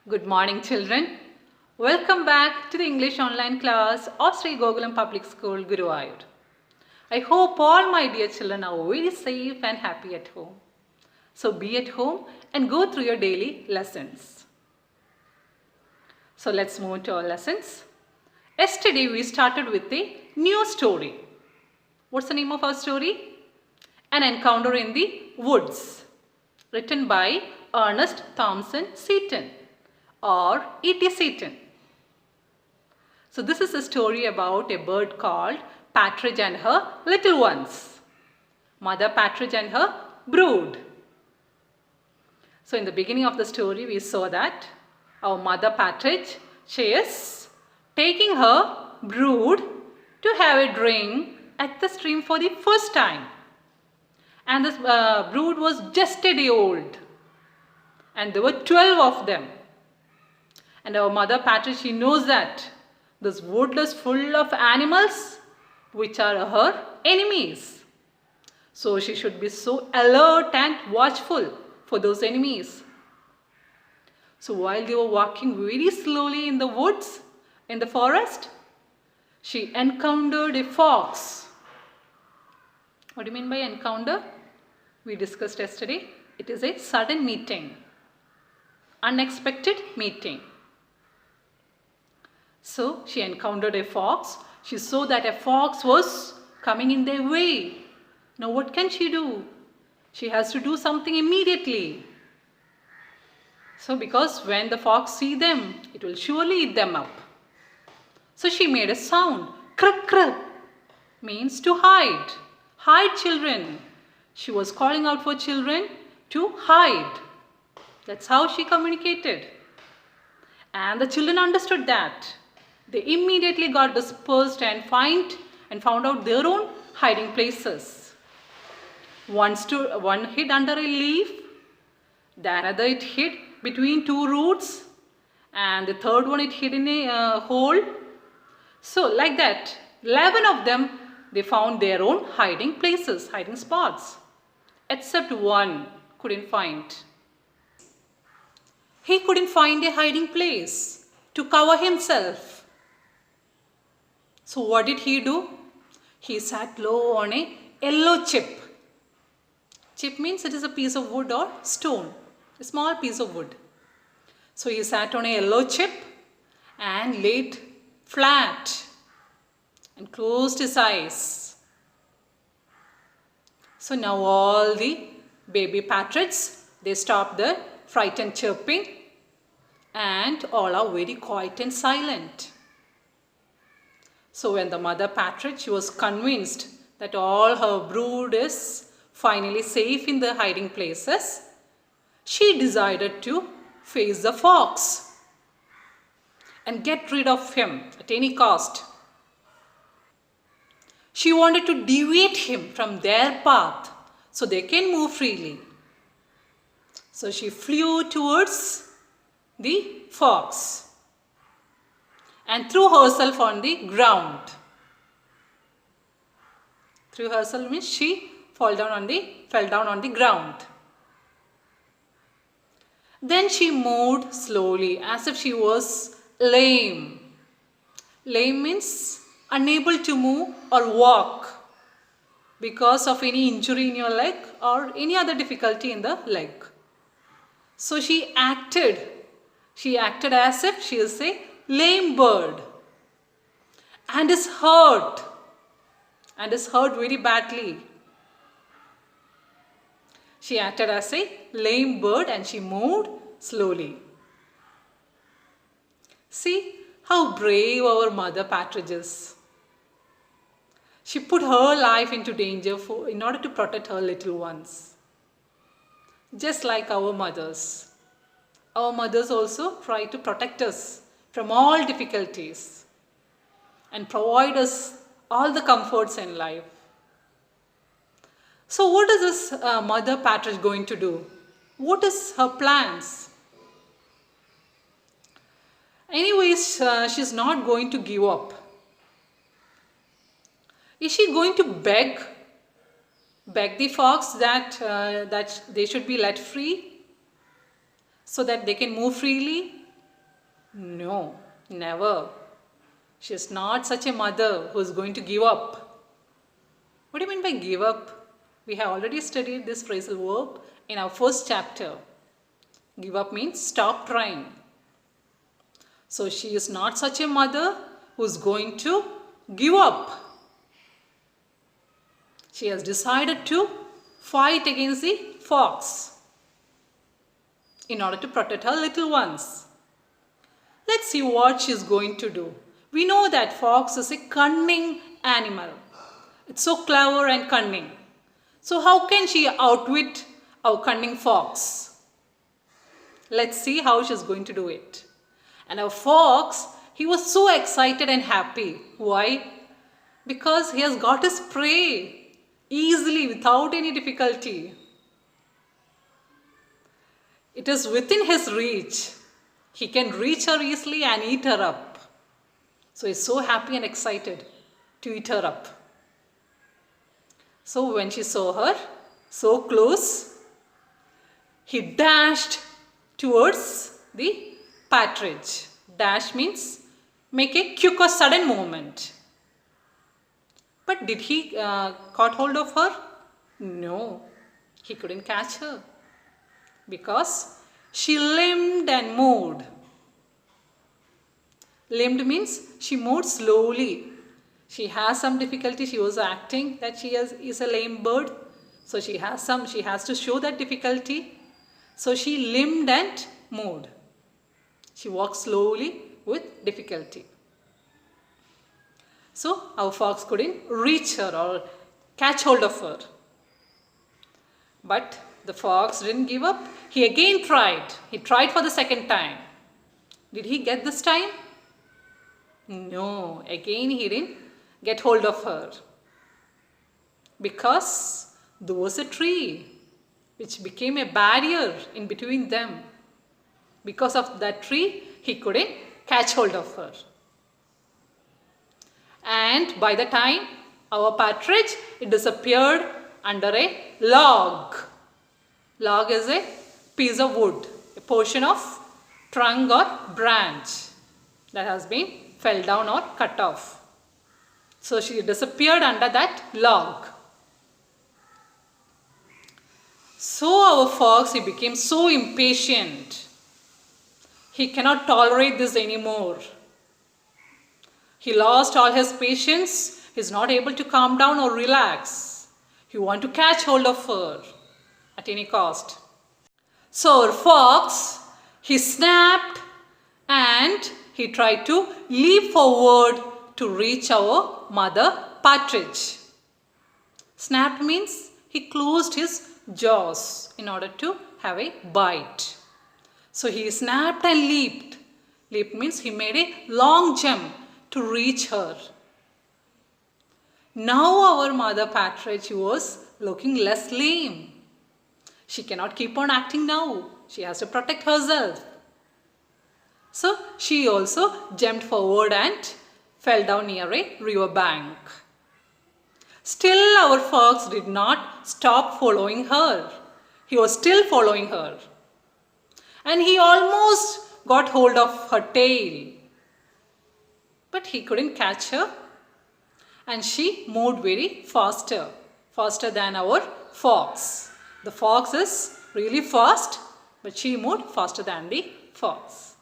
Good morning, children. Welcome back to the English online class of Sri Gokulam Public School, Guruvayur. I hope all my dear children are very safe and happy at home. So be at home and go through your daily lessons. So let's move to our lessons. Yesterday we started with a new story. What's the name of our story? An Encounter in the Woods, written by Ernest Thompson Seton or E.T. Seton. So this is a story about a bird called Partridge and her little ones. Mother Partridge and her brood. So in the beginning of the story we saw that our mother Partridge, she is taking her brood to have a drink at the stream for the first time. And this brood was just a day old. And there were 12 of them. And our mother Partridge, she knows that this wood is full of animals which are her enemies. So she should be so alert and watchful for those enemies. So while they were walking very slowly in the woods, in the forest, she encountered a fox. What do you mean by encounter? We discussed yesterday. It is a sudden meeting, unexpected meeting. So she encountered a fox. She saw that a fox was coming in their way. Now what can she do? She has to do something immediately. So because when the fox sees them, it will surely eat them up. So she made a sound. Kruk kruk means to hide. Hide, children. She was calling out for children to hide. That's how she communicated. And the children understood that. They immediately got dispersed and found out their own hiding places. One hid under a leaf, the other it hid between two roots, and the third one it hid in a hole. So like that, 11 of them, they found their own hiding places, hiding spots, except one couldn't find. He couldn't find a hiding place to cover himself. So what did he do? He sat low on a yellow chip. Chip means it is a piece of wood or stone, a small piece of wood. So he sat on a yellow chip and laid flat and closed his eyes. So now all the baby partridges, they stop their frightened chirping and all are very quiet and silent. So when the mother partridge, she was convinced that all her brood is finally safe in their hiding places, she decided to face the fox and get rid of him at any cost. She wanted to deviate him from their path so they can move freely. So she flew towards the fox and threw herself on the ground. Threw herself means she fell down on the ground. Then she moved slowly as if she was lame. Lame means unable to move or walk because of any injury in your leg or any other difficulty in the leg. So she acted as if she is a lame bird and is hurt very badly. She acted as a lame bird and she moved slowly. See how brave our mother partridge is. She put her life into danger in order to protect her little ones. Just like our mothers. Our mothers also try to protect us from all difficulties and provide us all the comforts in life. So what is this mother partridge going to do? What is her plans? Anyways, she's not going to give up. Is she going to beg the fox that they should be let free so that they can move freely? No, never. She is not such a mother who is going to give up. What do you mean by give up? We have already studied this phrasal verb in our first chapter. Give up means stop trying. So she is not such a mother who is going to give up. She has decided to fight against the fox in order to protect her little ones. Let's see what she is going to do. We know that fox is a cunning animal. It's so clever and cunning. So how can she outwit our cunning fox? Let's see how she is going to do it. And our fox, he was so excited and happy. Why? Because he has got his prey easily without any difficulty. It is within his reach. He can reach her easily and eat her up. So he's so happy and excited to eat her up. So when she saw her so close, he dashed towards the partridge. Dash means make a quick or sudden movement. But did he caught hold of her? No, he couldn't catch her because she limped and moved. Limped means she moved slowly. She has some difficulty. She was acting that she is a lame bird. So she has to show that difficulty. So she limped and moved. She walked slowly with difficulty. So our fox couldn't reach her or catch hold of her. But the fox didn't give up. He again tried. He tried for the second time. Did he get this time? No, again he didn't get hold of her. Because there was a tree which became a barrier in between them. Because of that tree, he couldn't catch hold of her. And by the time our partridge, it disappeared under a log. Log is a piece of wood, a portion of trunk or branch that has been fell down or cut off. So she disappeared under that log. So our fox, he became so impatient. He cannot tolerate this anymore. He lost all his patience. He is not able to calm down or relax. He wants to catch hold of her at any cost. So our fox, he snapped and he tried to leap forward to reach our mother partridge. Snapped means he closed his jaws in order to have a bite. So he snapped and leaped. Leap means he made a long jump to reach her. Now our mother partridge was looking less lame. She cannot keep on acting now. She has to protect herself. So she also jumped forward and fell down near a river bank. Still our fox did not stop following her. He was still following her. And he almost got hold of her tail. But he couldn't catch her. And she moved very faster than our fox. The fox is really fast, but she moved faster than the fox.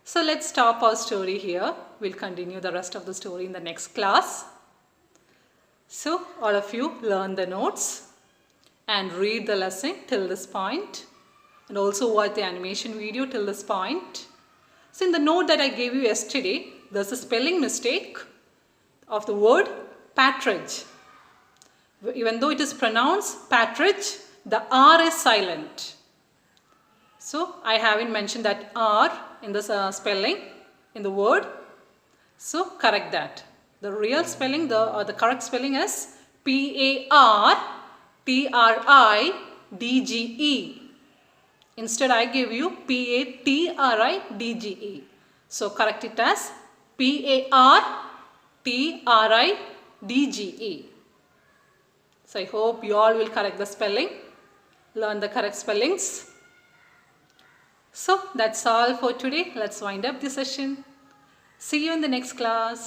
So let's stop our story here. We'll continue the rest of the story in the next class. So all of you learn the notes and read the lesson till this point, and also watch the animation video till this point. So in the note that I gave you yesterday, there's a spelling mistake of the word partridge. Even though it is pronounced partridge, the R is silent. So I haven't mentioned that R in this spelling in the word. So correct that. The real spelling, the correct spelling is P-A-R-T-R-I-D-G-E. Instead I give you P-A-T-R-I-D-G-E. So correct it as P-A-R-T-R-I-D-G-E. So I hope you all will correct the spelling, learn the correct spellings. So that's all for today. Let's wind up the session. See you in the next class.